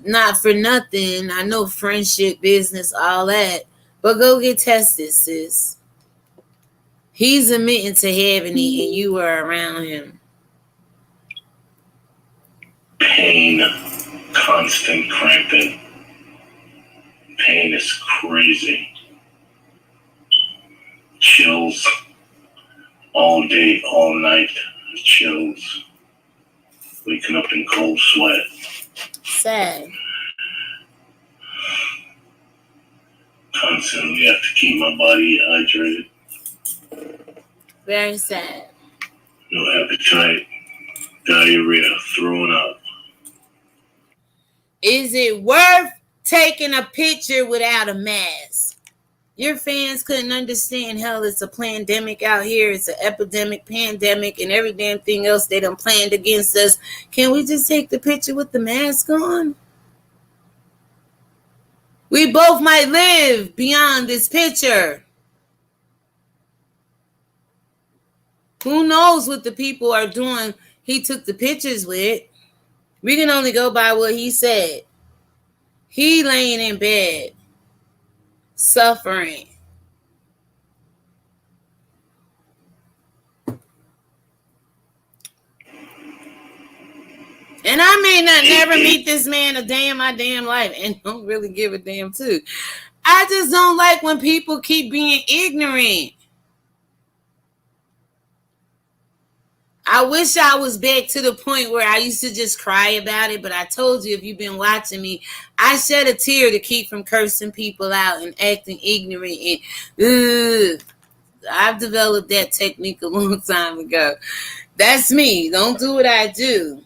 Not for nothing. I know friendship, business, all that. But go get tested, sis. He's admitting to having it and you were around him. Pain, constant cramping. Pain is crazy. Chills all day, all night. Chills. Waking up in cold sweat. Sad. Constantly have to keep my body hydrated. Very sad. No appetite. Diarrhea. Throwing up. Is it worth taking a picture without a mask? Your fans couldn't understand, hell, it's a pandemic out here. It's an epidemic, pandemic, and every damn thing else they done planned against us. Can we just take the picture with the mask on? We both might live beyond this picture. Who knows what the people are doing he took the pictures with? We can only go by what he said. He laying in bed, suffering. And I may not never meet this man a day in my damn life and don't really give a damn too. I just don't like when people keep being ignorant. I wish I was back to the point where I used to just cry about it, but I told you, if you've been watching me, I shed a tear to keep from cursing people out and acting ignorant. And I've developed that technique a long time ago. That's me. Don't do what I do.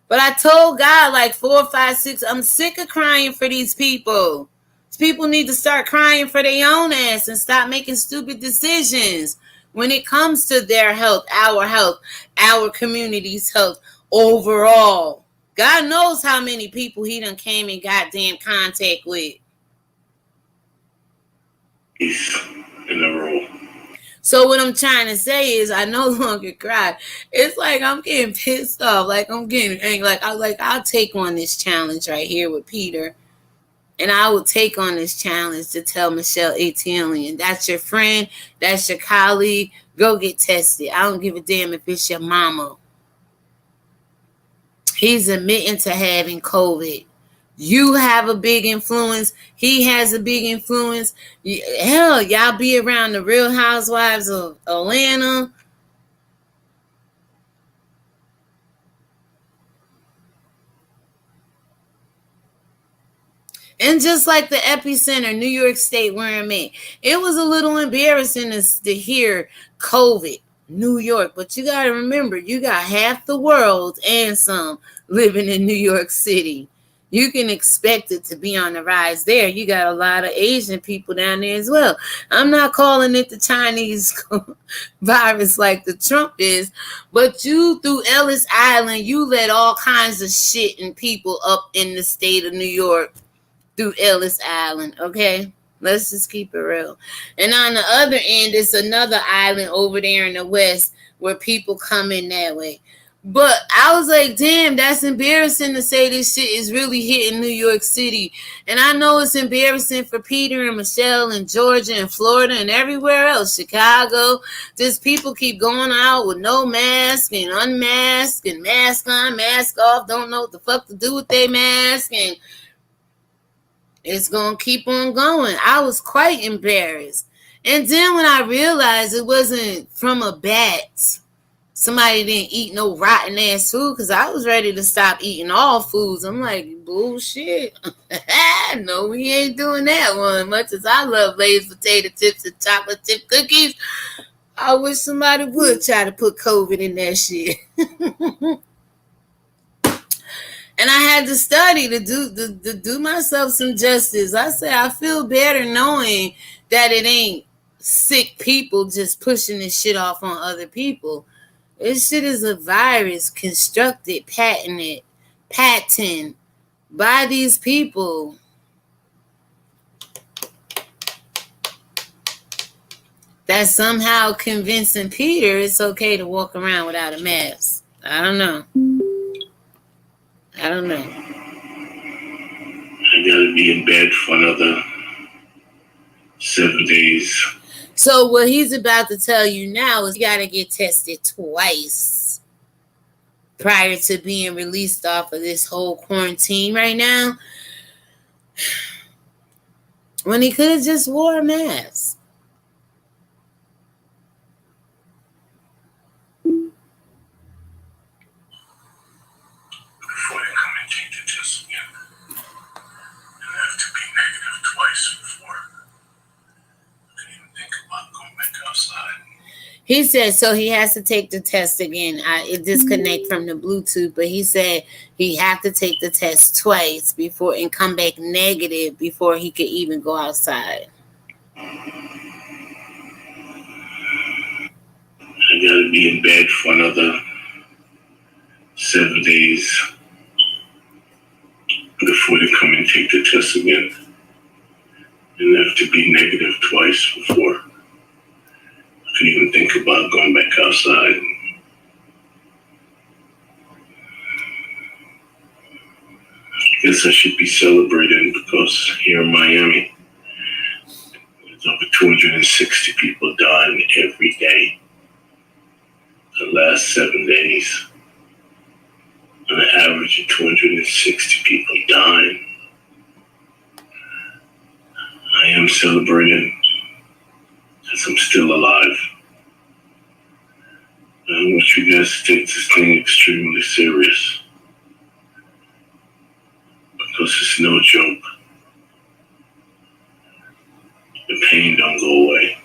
But I told God like 4, 5, 6, I'm sick of crying for these people. These people need to start crying for their own ass and stop making stupid decisions when it comes to their health, our community's health overall. God knows how many people he done came in goddamn contact with. He's in a row. So what I'm trying to say is I no longer cry. It's like I'm getting pissed off. Like I'm getting angry. I'll take on this challenge right here with Peter. And I will take on this challenge to tell Michelle ATLIEN, that's your friend, that's your colleague, go get tested. I don't give a damn if it's your mama. He's admitting to having COVID. You have a big influence. He has a big influence. Hell, y'all be around the Real Housewives of Atlanta. And just like the epicenter, New York State, where I'm at, it was a little embarrassing to hear COVID, New York. But you got to remember, you got half the world and some living in New York City. You can expect it to be on the rise there. You got a lot of Asian people down there as well. I'm not calling it the Chinese virus like the Trump is, but you through Ellis Island, you let all kinds of shit and people up in the state of New York through Ellis Island, okay? Let's just keep it real. And on the other end, it's another island over there in the west where people come in that way. But I was like, damn, that's embarrassing to say this shit is really hitting New York City. And I know it's embarrassing for Peter and Michelle and Georgia and Florida and everywhere else, Chicago. Just people keep going out with no mask and unmasked and mask on, mask off, don't know what the fuck to do with their mask, and it's going to keep on going. I was quite embarrassed. And then when I realized it wasn't from a bat, somebody didn't eat no rotten ass food, because I was ready to stop eating all foods. I'm like, bullshit. No, we ain't doing that one. Much as I love Lay's potato chips and chocolate chip cookies, I wish somebody would try to put COVID in that shit. And I had to study to do myself some justice. I said, I feel better knowing that it ain't sick people just pushing this shit off on other people. This shit is a virus constructed, patented by these people. That's somehow convincing Peter it's okay to walk around without a mask. I don't know. I gotta be in bed for another 7 days. So what he's about to tell you now is you gotta get tested twice prior to being released off of this whole quarantine right now, when he could have just wore a mask. Before they come and take the test again, and have to be negative twice before I can even think about going back outside. He said so he has to take the test again. It disconnect from the Bluetooth, but he said he have to take the test twice before and come back negative before he could even go outside. I gotta be in bed for another 7 days before they come and take the test again, and have to be negative twice before I can even think about going back outside. I guess I should be celebrating because here in Miami, there's over 260 people dying every day. The last 7 days, on an average of 260 people dying. I am celebrating because I'm still alive. I want you guys to take this thing extremely serious, because it's no joke. The pain don't go away.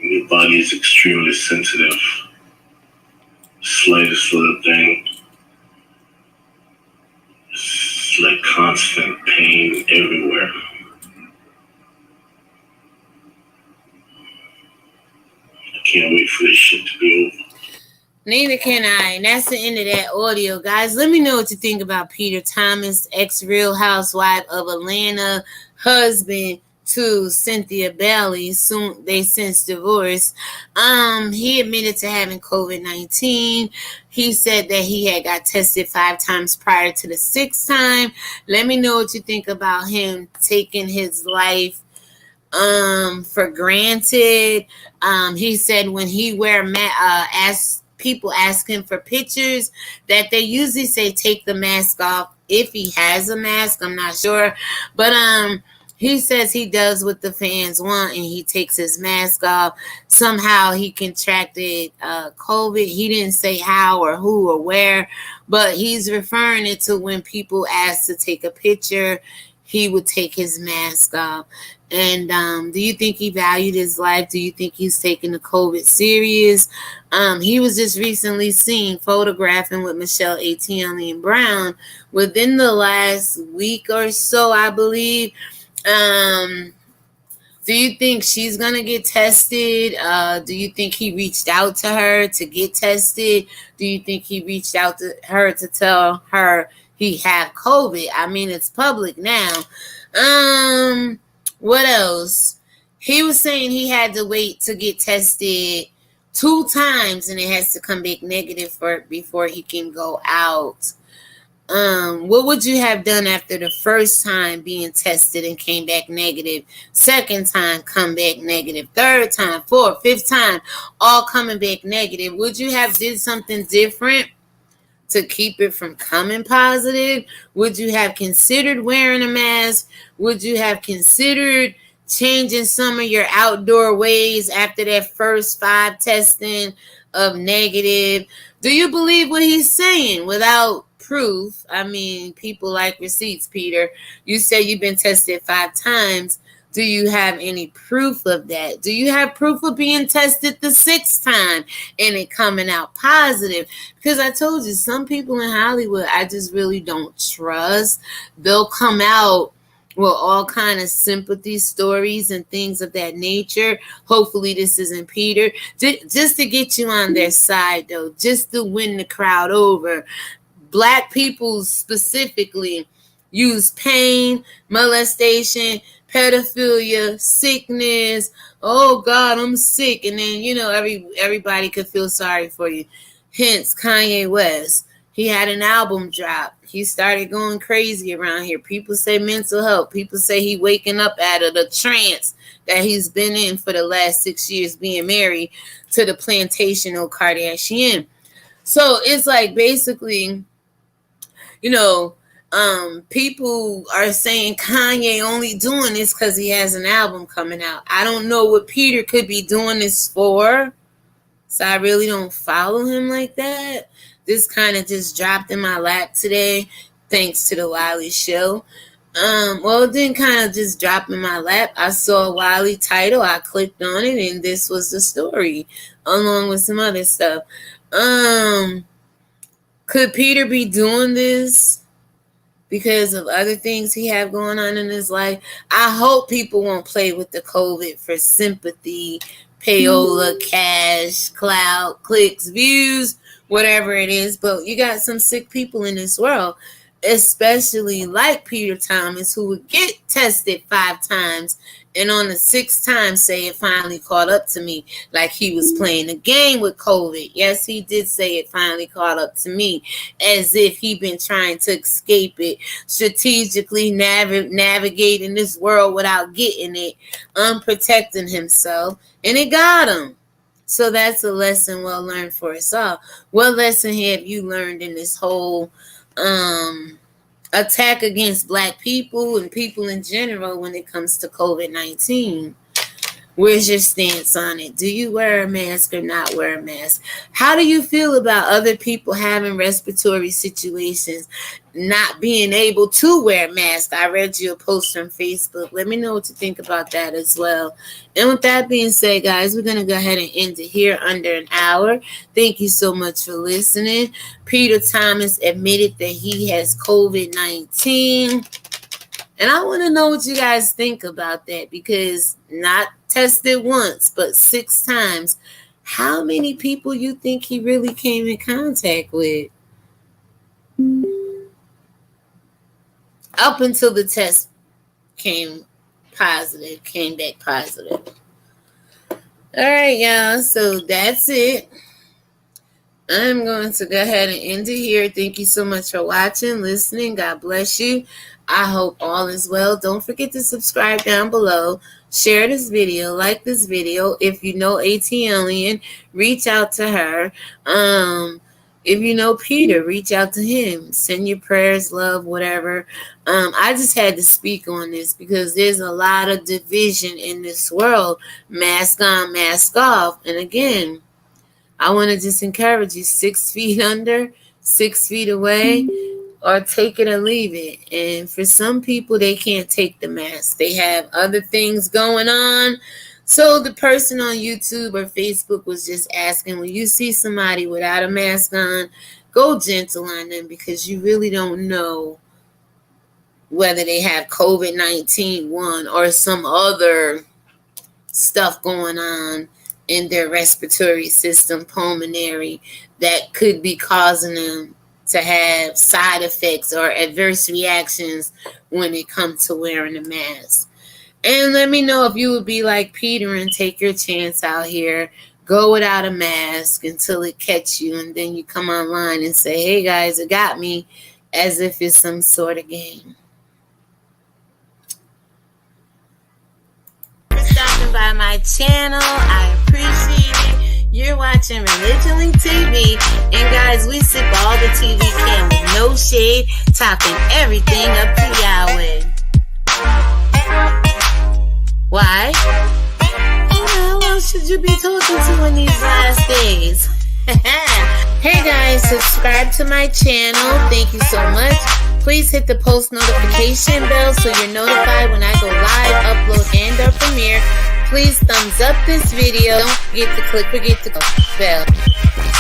Your body is extremely sensitive. Slightest little thing, it's like constant pain everywhere. I can't wait for this shit to be over. Neither can I. And that's the end of that audio, guys. Let me know what you think about Peter Thomas, ex-Real Housewife of Atlanta, husband to Cynthia Bailey. Soon they since divorced. He admitted to having COVID-19. He said that he had got tested 5 times prior to the 6th time. Let me know what you think about him taking his life for granted. He said when he people ask him for pictures, that they usually say take the mask off if he has a mask. I'm not sure, but he says he does what the fans want and he takes his mask off. Somehow he contracted COVID. He didn't say how or who or where, but he's referring it to when people ask to take a picture, he would take his mask off. And do you think he valued his life? Do you think he's taking the COVID serious? He was just recently seen photographing with Michelle ATLIEN Brown within the last week or so, I believe. Do you think she's going to get tested? Do you think he reached out to her to get tested? Do you think he reached out to her to tell her he had COVID? I mean, it's public now. What else? He was saying he had to wait to get tested 2 times and it has to come back negative before he can go out. What would you have done after the first time being tested and came back negative? Second time, come back negative. Third time, fourth, fifth time, all coming back negative. Would you have did something different to keep it from coming positive? Would you have considered wearing a mask? Would you have considered changing some of your outdoor ways after that first 5 testing of negative? Do you believe what he's saying without proof? I mean, people like receipts, Peter. You say you've been tested 5 times. Do you have any proof of that? Do you have proof of being tested the 6th time and it coming out positive? Because I told you, some people in Hollywood, I just really don't trust. They'll come out with all kind of sympathy stories and things of that nature. Hopefully this isn't Peter. Just to get you on their side, though. Just to win the crowd over. Black people specifically use pain, molestation, pedophilia, sickness. Oh God, I'm sick. And then, everybody could feel sorry for you. Hence, Kanye West. He had an album drop. He started going crazy around here. People say mental health. People say he waking up out of the trance that he's been in for the last 6 years being married to the plantational Kardashian. So it's like basically, people are saying Kanye only doing this because he has an album coming out. I don't know what Peter could be doing this for. So I really don't follow him like that. This kind of just dropped in my lap today, thanks to the Wiley show. It didn't kind of just drop in my lap. I saw a Wiley title. I clicked on it, and this was the story, along with some other stuff. Could Peter be doing this because of other things he have going on in his life? I hope people won't play with the COVID for sympathy, payola, cash, clout, clicks, views, whatever it is. But you got some sick people in this world, especially like Peter Thomas, who would get tested 5 times and on the 6th time say it finally caught up to me, like he was playing a game with COVID. Yes, he did say it finally caught up to me, as if he'd been trying to escape it, strategically navigating this world without getting it, unprotecting himself, and it got him. So that's a lesson well learned for us all. What lesson have you learned in this whole attack against Black people and people in general when it comes to COVID-19? Where's your stance on it? Do you wear a mask or not wear a mask? How do you feel about other people having respiratory situations, not being able to wear masks? I read you a post on Facebook. Let me know what you think about that as well. And with that being said, guys, we're going to go ahead and end it here under an hour. Thank you so much for listening. Peter Thomas admitted that he has COVID-19. And I want to know what you guys think about that, because not tested once, but 6 times. How many people you think he really came in contact with? Up until the test came back positive. All right, y'all. So that's it. I'm going to go ahead and end it here. Thank you so much for watching, listening. God bless you. I hope all is well. Don't forget to subscribe down below. Share this video. Like this video. If you know ATLIEN, reach out to her. If you know Peter, reach out to him. Send your prayers, love, whatever. I just had to speak on this because there's a lot of division in this world. Mask on, mask off. And again, I want to just encourage you, 6 feet under, 6 feet away, or take it or leave it. And for some people, they can't take the mask. They have other things going on. So the person on YouTube or Facebook was just asking, when you see somebody without a mask on, go gentle on them because you really don't know whether they have COVID-19 one or some other stuff going on in their respiratory system, pulmonary, that could be causing them to have side effects or adverse reactions when it comes to wearing a mask. And let me know if you would be like Peter and take your chance out here. Go without a mask until it catch you, and then you come online and say, hey guys, it got me, as if it's some sort of game. For stopping by my channel, I appreciate it. You're watching Religion Link TV, and guys, we sip all the TV can with no shade, talking everything up to Yahweh. Why? Who else should you be talking to in these last days? Hey guys, subscribe to my channel. Thank you so much. Please hit the post notification bell so you're notified when I go live, upload, and or premiere. Please thumbs up this video. Don't forget to click the bell.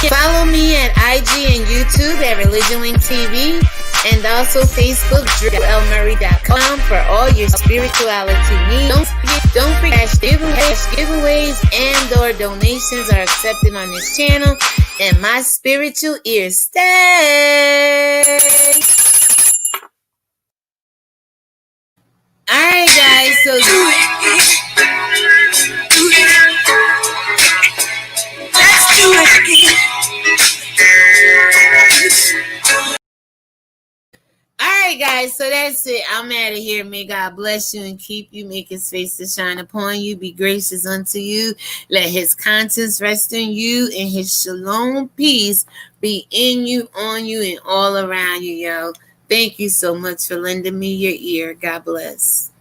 Follow me at IG and YouTube at Religion Link TV, and also Facebook, DrewLMurray.com for all your spirituality needs. Don't forget giveaways and or donations are accepted on this channel, and my spiritual ear stays. Alright guys, so let's do it again. Alright guys, so that's it. I'm out of here. May God bless you and keep you. Make his face to shine upon you. Be gracious unto you. Let his conscience rest in you, and his shalom peace be in you, on you, and all around you, yo. Thank you so much for lending me your ear. God bless.